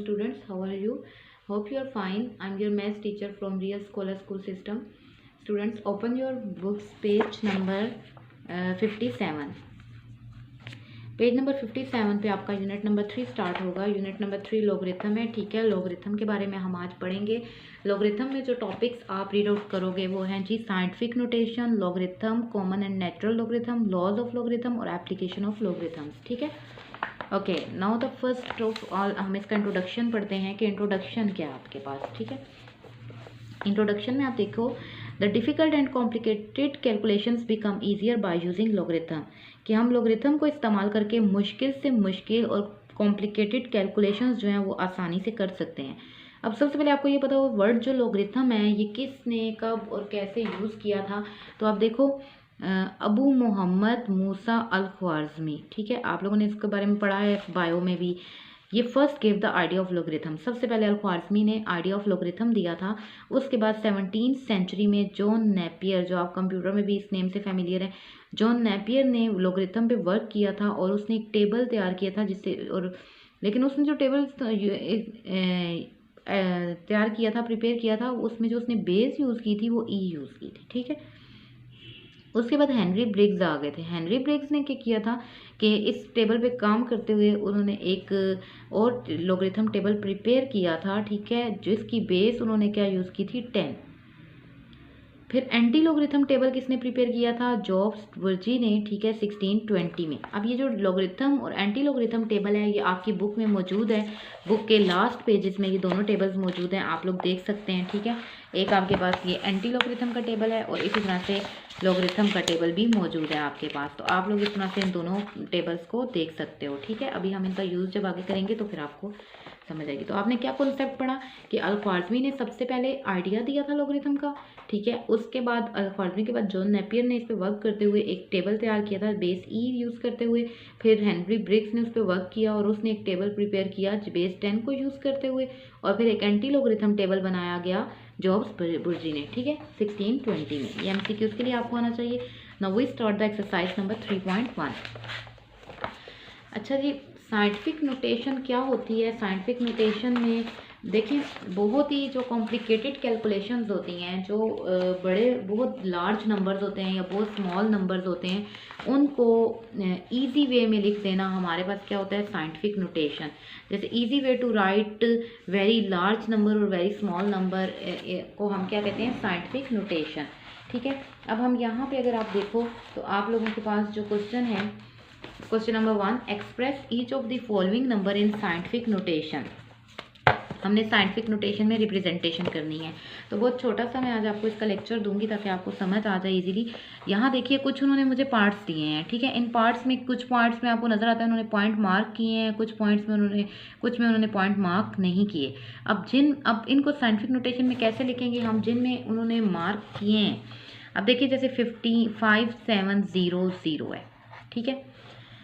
students, how are you? Hope you are fine. I'm your maths teacher from Real Scholar School System. Students, open your books, page number 57. Page number 57 पे आपका unit number 3 start होगा। Unit number 3 logarithm है, ठीक है। Logarithm के बारे में हम आज पढ़ेंगे। लॉगरिथम में जो टॉपिक्स आप रीड आउट करोगे वो हैं जी scientific notation, logarithm, common and natural logarithm, laws of logarithm और एप्लीकेशन ऑफ लॉगरिथम्स, ठीक है। Okay, now the first of all हम इसका इंट्रोडक्शन पढ़ते हैं कि इंट्रोडक्शन क्या है आपके पास, ठीक है। इंट्रोडक्शन में आप देखो, the difficult and complicated calculations become easier by using logarithm, कि हम लॉगरिथम को इस्तेमाल करके मुश्किल से मुश्किल और कॉम्प्लिकेटेड कैलकुलेशंस जो हैं वो आसानी से कर सकते हैं। अब सबसे पहले आपको ये पता हो वर्ड जो लॉगरिथम है ये किसने कब और कैसे यूज़ किया था। तो आप देखो अबू मोहम्मद मूसा अल ख्वारिज़मी, ठीक है। आप लोगों ने इसके बारे में पढ़ा है बायो में भी। ये first give the idea of logarithm, सबसे पहले अल ख्वारिज़मी ने आइडिया ऑफ लॉगरिथम दिया था। उसके बाद 17th सेंचुरी में जॉन नेपियर, जो आप कंप्यूटर में भी इस नेम से फैमिलियर हैं, जॉन नेपियर ने लॉगरिथम पे वर्क किया था और उसने एक टेबल तैयार किया था जिससे, और लेकिन उसने जो टेबल तैयार किया था, प्रिपेयर किया था, उसमें जो उसने बेस यूज़ की थी वो ई यूज़ की थी, ठीक है। उसके बाद हेनरी ब्रिग्स आ गए थे। हेनरी ब्रिग्स ने क्या किया था कि इस टेबल पे काम करते हुए उन्होंने एक और लॉगरिथम टेबल प्रिपेयर किया था, ठीक है, जिसकी बेस उन्होंने क्या यूज़ की थी 10। फिर एंटी लॉगरिथम टेबल किसने प्रिपेयर किया था? जॉब्स वर्जी ने, ठीक है, 1620 में। अब ये जो लॉगरिथम और एंटी लॉगरिथम टेबल है ये आपकी बुक में मौजूद है। बुक के लास्ट पेजेस में ये दोनों टेबल्स मौजूद हैं, आप लोग देख सकते हैं, ठीक है। एक आपके पास ये एंटी लॉगरिथम का टेबल है और इसी तरह से लॉगरिथम का टेबल भी मौजूद है आपके पास। तो आप लोग इस तरह से इन दोनों टेबल्स को देख सकते हो, ठीक है। अभी हम इनका यूज़ जब आगे करेंगे तो फिर आपको समझ आएगी। तो आपने क्या कॉन्सेप्ट पढ़ा कि अल ख्वारिज़मी ने सबसे पहले आइडिया दिया था लॉगरिथम का, ठीक है। उसके बाद अल ख्वारिज़मी के बाद जॉन नेपियर ने इस पर वर्क करते हुए एक टेबल तैयार किया था बेस ई यूज़ करते हुए। फिर हेनरी ब्रिग्स ने उस पर वर्क किया और उसने एक टेबल प्रिपेयर किया बेस 10 को यूज़ करते हुए, और फिर एक एंटी लॉगरिथम टेबल बनाया गया जॉब्स बुर्जी ने, ठीक है, 1620 में। ये MCQs के लिए आपको आना चाहिए। Now we start the exercise number 3.1। अच्छा जी, साइंटिफिक नोटेशन क्या होती है? साइंटिफिक नोटेशन में देखिए बहुत ही जो कॉम्प्लिकेटेड कैलकुलेशंस होती हैं, जो बड़े बहुत लार्ज नंबर्स होते हैं या बहुत स्मॉल नंबर्स होते हैं, उनको इजी वे में लिख देना हमारे पास क्या होता है? Scientific notation. जैसे easy way to write very large number और वेरी स्मॉल नंबर को हम क्या कहते हैं? साइंटिफिक नोटेशन, ठीक है। अब हम यहाँ पे अगर आप देखो तो आप लोगों के पास जो क्वेश्चन है, question number 1, express each of the following number in scientific notation. हमने साइंटिफिक नोटेशन में रिप्रेजेंटेशन करनी है। तो बहुत छोटा सा मैं आज आपको इसका लेक्चर दूंगी ताकि आपको समझ आ जाए इजीली। यहाँ देखिए कुछ उन्होंने मुझे पार्ट्स दिए हैं, ठीक है। इन पार्ट्स में कुछ पार्ट्स में आपको नज़र आता है उन्होंने पॉइंट मार्क किए हैं, कुछ में उन्होंने पॉइंट मार्क नहीं किए। अब इनको साइंटिफिक नोटेशन में कैसे लिखेंगे हम? जिनमें उन्होंने मार्क किए हैं, अब देखिए जैसे 55700 है, ठीक है।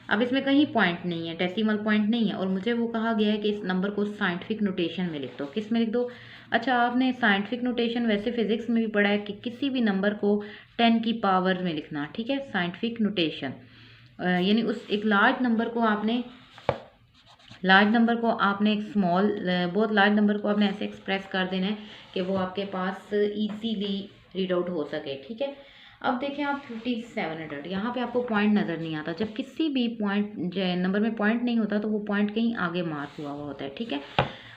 अब इसमें कहीं पॉइंट नहीं है, डेसिमल पॉइंट नहीं है, और मुझे वो कहा गया है कि इस नंबर को साइंटिफिक नोटेशन में लिख दो। किस में लिख दो? अच्छा, आपने साइंटिफिक नोटेशन वैसे फिजिक्स में भी पढ़ा है कि किसी भी नंबर को 10 की पावर में लिखना, ठीक है, साइंटिफिक नोटेशन। यानी उस एक लार्ज नंबर को आपने एक स्मॉल, बहुत लार्ज नंबर को आपने ऐसे एक्सप्रेस कर देना है कि वो आपके पास ईजीली रीड आउट हो सके, ठीक है। अब देखें आप 5700, यहाँ पे आपको पॉइंट नज़र नहीं आता। जब किसी भी नंबर में पॉइंट नहीं होता तो वो पॉइंट कहीं आगे मार्क हुआ होता है, ठीक है।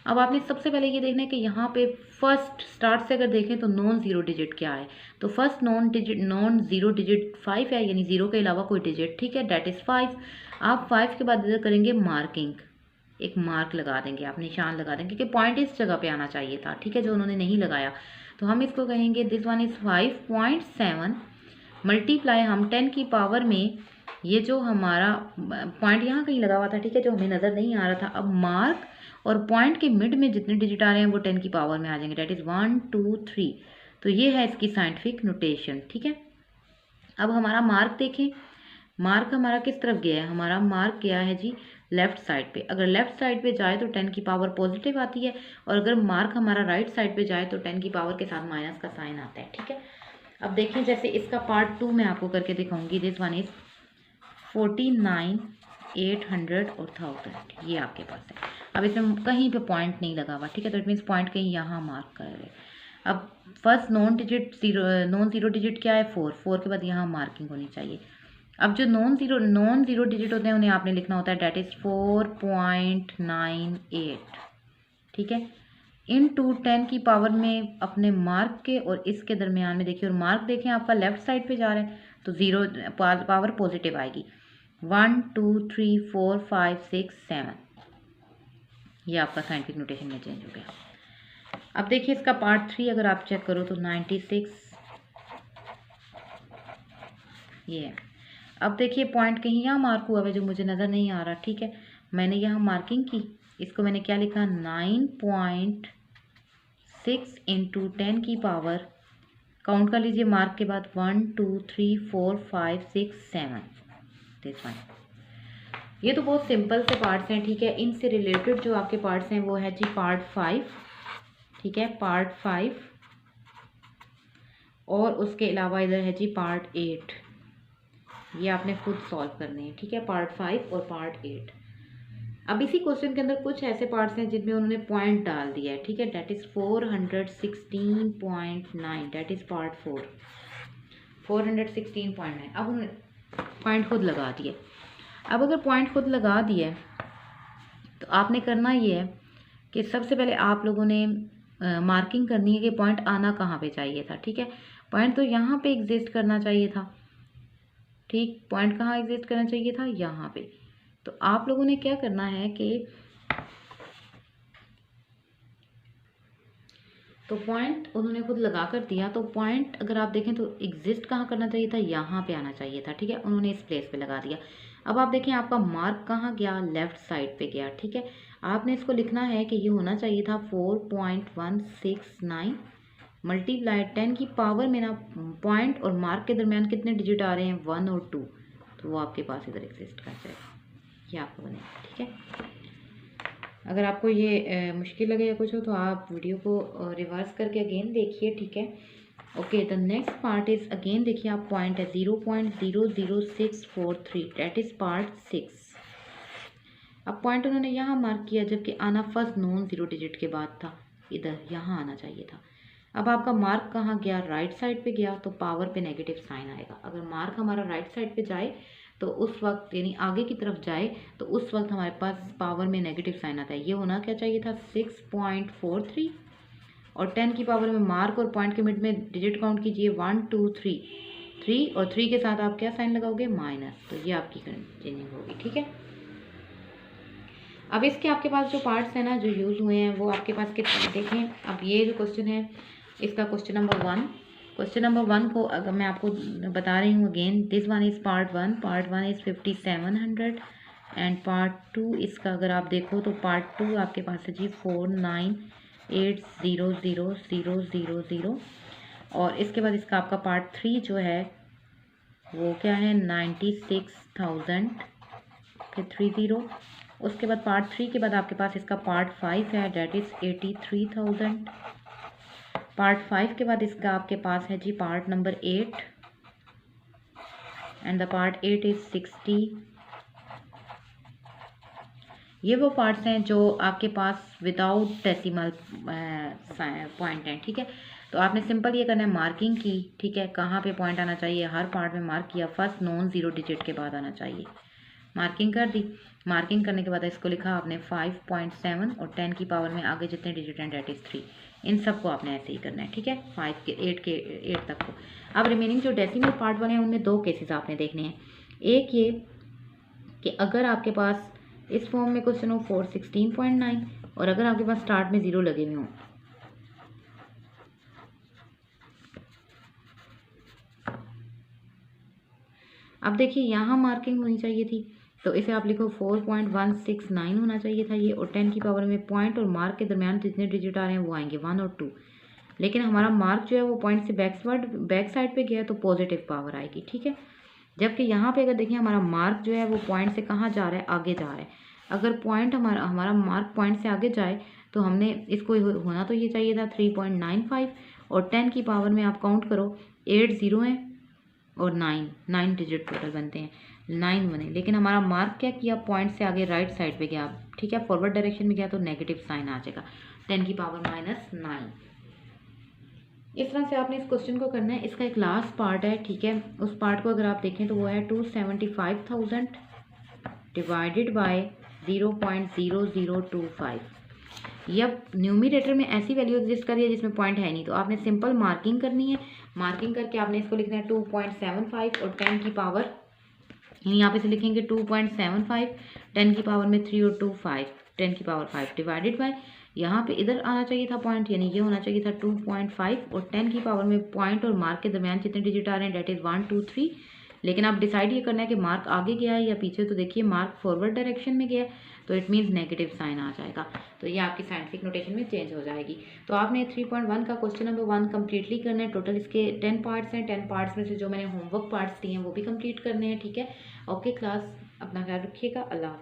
अब आपने सबसे पहले ये देखना है कि यहाँ पे फर्स्ट स्टार्ट से अगर देखें तो नॉन ज़ीरो डिजिट क्या है। तो फर्स्ट नॉन ज़ीरो डिजिट 5 है, यानी ज़ीरो के अलावा कोई डिजिट, ठीक है, डेट इज़ 5। आप 5 के बाद इधर करेंगे मार्किंग, एक मार्क लगा देंगे, आप निशान लगा देंगे कि पॉइंट इस जगह पे आना चाहिए था, ठीक है, जो उन्होंने नहीं लगाया। तो हम इसको कहेंगे दिस वन इज़ 5.7 मल्टीप्लाई, हम 10 की पावर में, ये जो हमारा पॉइंट यहाँ कहीं लगा हुआ था, ठीक है, जो हमें नज़र नहीं आ रहा था। अब मार्क और पॉइंट के मिड में जितने डिजिट आ रहे हैं वो 10 की पावर में आ जाएंगे, डेट इज़ 1 2 3। तो ये है इसकी साइंटिफिक नोटेशन, ठीक है। अब हमारा मार्क देखें, मार्क हमारा किस तरफ गया है? हमारा मार्क गया है जी लेफ्ट साइड पे। अगर लेफ्ट साइड पे जाए तो 10 की पावर पॉजिटिव आती है, और अगर मार्क हमारा राइट साइड पे जाए तो 10 की पावर के साथ माइनस का साइन आता है, ठीक है। अब देखें जैसे इसका पार्ट 2 मैं आपको करके दिखाऊंगी। दिस वन इज 49 800 और 1000, ये आपके पास है। अब इसमें कहीं पे पॉइंट नहीं लगा हुआ, ठीक है, तो इट मीन्स पॉइंट कहीं यहाँ मार्क कर रहे हैं। अब फर्स्ट नॉन ज़ीरो डिजिट क्या है, 4 के बाद यहाँ मार्किंग होनी चाहिए। अब जो नॉन ज़ीरो डिजिट होते हैं उन्हें आपने लिखना होता है डेट इज़ 4.98, ठीक है, इन टू 10 की पावर में अपने मार्क के और इसके दरमियान में देखिए, और मार्क देखें आपका लेफ्ट साइड पे जा रहा है तो ज़ीरो पावर पॉजिटिव आएगी। 1 2 3 4 5 6 7, ये आपका साइंटिफिक नोटेशन में चेंज हो गया। अब देखिए इसका पार्ट 3 अगर आप चेक करो तो 96 ये है। अब देखिए पॉइंट कहीं यहाँ मार्क हुआ है जो मुझे नज़र नहीं आ रहा, ठीक है, मैंने यहाँ मार्किंग की, इसको मैंने क्या लिखा, 9.6 इंटू 10 की पावर, काउंट कर लीजिए मार्क के बाद 1 2 3 4 5 6 7, दिस वन। ये तो बहुत सिंपल से पार्ट्स हैं, ठीक है। इनसे रिलेटेड जो आपके पार्ट्स हैं वो है जी पार्ट 5, ठीक है, पार्ट 5, और उसके अलावा इधर है जी पार्ट 8। ये आपने खुद सॉल्व करने हैं, ठीक है, पार्ट 5 और पार्ट 8। अब इसी क्वेश्चन के अंदर कुछ ऐसे पार्ट्स हैं जिनमें उन्होंने पॉइंट डाल दिया है, ठीक है, that is 416.9, that is part 4, 416.9। अब उन्होंने पॉइंट खुद लगा दिए। अब अगर पॉइंट खुद लगा दिया तो आपने करना ये है कि सबसे पहले आप लोगों ने मार्किंग करनी है कि पॉइंट आना कहाँ पे चाहिए था, ठीक है, पॉइंट तो यहाँ पे एग्जिस्ट करना चाहिए था, ठीक, पॉइंट कहाँ एग्जिस्ट करना चाहिए था, यहाँ पे। तो आप लोगों ने क्या करना है कि तो पॉइंट उन्होंने खुद लगा कर दिया, तो पॉइंट अगर आप देखें तो एग्जिस्ट कहाँ करना चाहिए था, यहाँ पे आना चाहिए था, ठीक है, उन्होंने इस प्लेस पे लगा दिया। अब आप देखें आपका मार्क कहाँ गया, लेफ्ट साइड पे गया, ठीक है, आपने इसको लिखना है कि ये होना चाहिए था 4.169 मल्टीप्लाई 10 की पावर में ना पॉइंट और मार्क के दरमियान कितने डिजिट आ रहे हैं, 1 और 2, तो वो आपके पास इधर एग्जिस्ट कर जाएगा, ये आपको बनेगा, ठीक है। अगर आपको ये मुश्किल लगे या कुछ हो तो आप वीडियो को रिवर्स करके अगेन देखिए, ठीक है। Okay, the next part is again देखिए आप पॉइंट है 0.00643, डेट इज़ पार्ट 6। अब पॉइंट उन्होंने यहाँ मार्क किया जबकि आना फर्स्ट नॉन ज़ीरो डिजिट के बाद था, इधर यहाँ आना चाहिए था। अब आपका मार्क कहाँ गया, राइट साइड पे गया, तो पावर पे नेगेटिव साइन आएगा। अगर मार्क हमारा राइट साइड पे जाए तो उस वक्त यानी आगे की तरफ जाए तो उस वक्त हमारे पास पावर में नेगेटिव साइन आता है। ये होना क्या चाहिए था 6.43, और 10 की पावर में मार्क और पॉइंट के मिड में डिजिट काउंट कीजिए 1 2 3 3, और 3 के साथ आप क्या साइन लगाओगे, माइनस, तो ये आपकी चेंजिंग होगी, ठीक है। अब इसके आपके पास जो पार्ट्स हैं ना जो यूज़ हुए हैं वो आपके पास कितने देखें। अब ये जो क्वेश्चन है इसका क्वेश्चन नंबर 1, क्वेश्चन नंबर 1 को अगर मैं आपको बता रही हूँ again, this one is part 1, part 1 is 5700 and part 2 इसका अगर आप देखो तो पार्ट 2 आपके पास है जी 49800000, और इसके बाद इसका आपका पार्ट 3 जो है वो क्या है 96,000 के 30। उसके बाद पार्ट 3 के बाद आपके पास इसका पार्ट 5 है, डेट इज़ 83,000। पार्ट 5 के बाद इसका आपके पास है जी part number 8 and the part 8 is 60। ये वो पार्ट्स हैं जो आपके पास विदाउट डेसिमल पॉइंट हैं, ठीक है। तो आपने सिंपल ये करना है, मार्किंग की, ठीक है, कहाँ पे पॉइंट आना चाहिए, हर पार्ट में मार्क किया, फर्स्ट नॉन ज़ीरो डिजिट के बाद आना चाहिए, मार्किंग कर दी। मार्किंग करने के बाद इसको लिखा आपने 5.7 और 10 की पावर में आगे जितने डिजिट हैं डेट इज़ 3, इन सब को आपने ऐसे ही करना है, ठीक है, 5 के 8 तक को। अब रिमेनिंग जो डेसिमल पार्ट वाले हैं उनमें 2 केसेस आपने देखने हैं। एक ये कि अगर आपके पास इस फॉर्म में क्वेश्चन हो 416.9 और अगर आपके पास स्टार्ट में 0 लगे हुए हों, अब देखिए यहाँ मार्किंग होनी चाहिए थी तो इसे आप लिखो 4.169 होना चाहिए था ये, और 10 की पावर में पॉइंट और मार्क के दरमियान जितने डिजिट आ रहे हैं वो आएंगे 1 और 2, लेकिन हमारा मार्क जो है वो पॉइंट से बैक साइड पे गया तो पॉजिटिव पावर आएगी, ठीक है। जबकि यहाँ पे अगर देखिए हमारा मार्क जो है वो पॉइंट से कहाँ जा रहा है, आगे जा रहा है। अगर पॉइंट हमारा मार्क पॉइंट से आगे जाए तो हमने इसको होना तो ये चाहिए था 3.95, और 10 की पावर में आप काउंट करो 8 0 हैं और 9 डिजिट टोटल बनते हैं, 9 बने, लेकिन हमारा मार्क क्या किया, पॉइंट से आगे राइट साइड पे गया, ठीक है। फॉरवर्ड डायरेक्शन में गया तो नेगेटिव साइन आ जाएगा, 10 की पावर -9। इस तरह से आपने इस क्वेश्चन को करना है। इसका एक लास्ट पार्ट है, ठीक है। उस पार्ट को अगर आप देखें तो वो है 275,000 डिवाइडेड बाय 0.0025। ये अब न्यूमरेटर में ऐसी वैल्यू एग्जिस्ट कर रही है जिसमें पॉइंट है नहीं, तो आपने सिंपल मार्किंग करनी है। मार्किंग करके आपने इसको लिखना है 2.75 और 10 की पावर, यहाँ पे से लिखेंगे 2.75, 10 की पावर में 3 और 2 5, 10 की पावर 5 डिवाइडेड बाय, यहाँ पे इधर आना चाहिए था पॉइंट, यानी ये होना चाहिए था 2.5 और 10 की पावर में पॉइंट और मार्क के दरमियान जितने डिजिट आ रहे हैं डेट इज़ 1 2 3। लेकिन आप डिसाइड ये करना है कि मार्क आगे गया है या पीछे। तो देखिए मार्क फॉरवर्ड डायरेक्शन में गया है, तो इट मीन्स नेगेटिव साइन आ जाएगा, तो ये आपकी साइंटिफिक नोटेशन में चेंज हो जाएगी। तो आपने 3.1 का क्वेश्चन नंबर 1 कंप्लीटली करना है। टोटल इसके 10 पार्ट्स हैं। 10 पार्ट्स में से जो मैंने होमवर्क पार्ट्स दिए हैं वो भी कंप्लीट करने हैं, ठीक है। ओके क्लास, अपना ख्याल रखिएगा। अल्लाह।